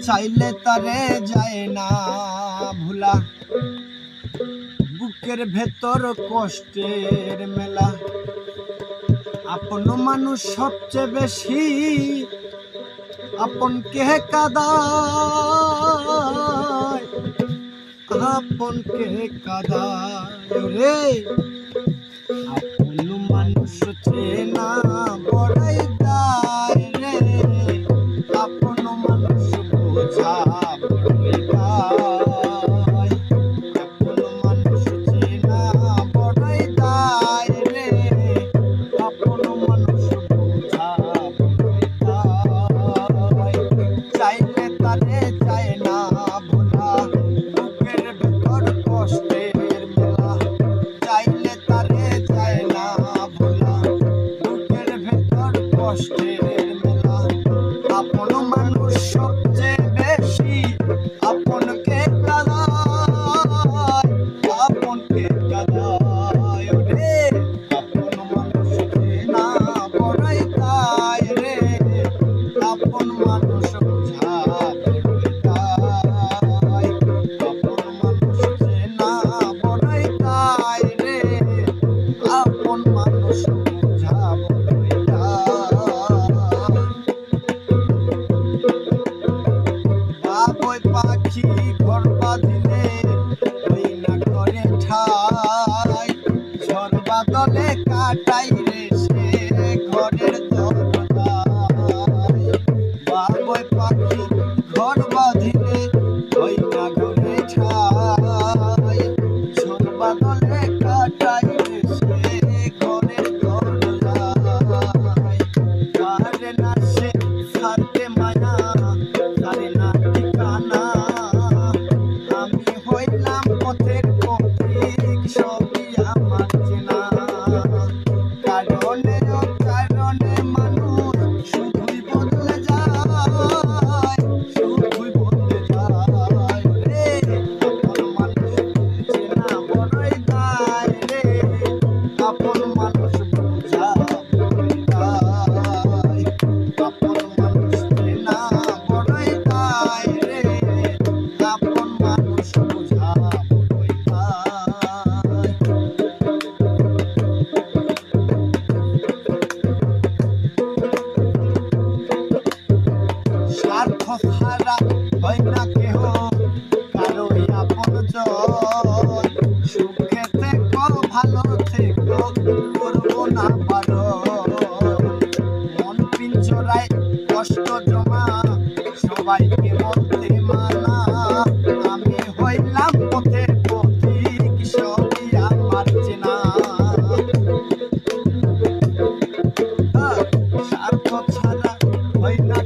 চাইলে তারে যায় না ভুলা, বুকের ভেতর কষ্টের মেলা। আপন মানুষ সবচেয়ে বেশি আপনকে কাঁদায়, আপনকে কাঁদায় রে। আপন মানুষ চেনা বড়াই দায় রে, আপন মানুষ বোঝা বড়াই দায়। আপন মানুষ চেনা বড়াই দায় রে, আপন মানুষ বোঝা বড়াই দায়। চাইলে তারে চায় না ভোলা, বুকের ভেতর কষ্টের মেলা। চাইলে তারে চায় না ভোলা, বুকের ভেতর কষ্টের মেলা। আপন মানুষ সবচেয়ে বেশি আপনকে কাঁদায়, আপনকে কাঁদায় রে। আপন মানুষ চেনা বড়াই দায় রে, আপন মানুষ বোঝা বড়াই দায়। আপন মানুষ চেনা বড়াই দায় রে, আপন মানুষ বোঝা বড়াই দায়। বাবুই পাখি ঘর বাঁধিলে ওই না ঘরে ঠাই, ঝড় বাদলে কাটাই রে সে ঘরের দরজায়। বাবুই পাখি ঘর বাঁধিলে ওই না ঘরে ঠাই, ঝড় বাদলে কাটাই রে সে ঘরের দরজায়। কারে না সে ছাড়তে মায়া, কারে না ঠিকানা, আমি হইলাম পথের পথিক সবই আমার চেনা। কারণে অকারণে মানুষ শুধুই বদলে যায়, শুধুই বদলে যায় রে। আপন মানুষ চেনা বড়াই দায় রে, আপন মানুষ বোঝা বড়াই দায়। আপন মানুষ চেনা বড়াই দায় রে, আপন মানুষ বোঝা বড়াই দায়। স্বার্থ ছাড়া হয় না কেহ কারোই আপনজন, সুখে থেকো ভালো থেকো করবো না বারণ। মন পিঞ্জরায় কষ্ট জমা সবাইকে বলতে মানা, আমি হইলাম পথের পথিক সবই আমার চেনা। স্বার্থ ছাড়া হয় না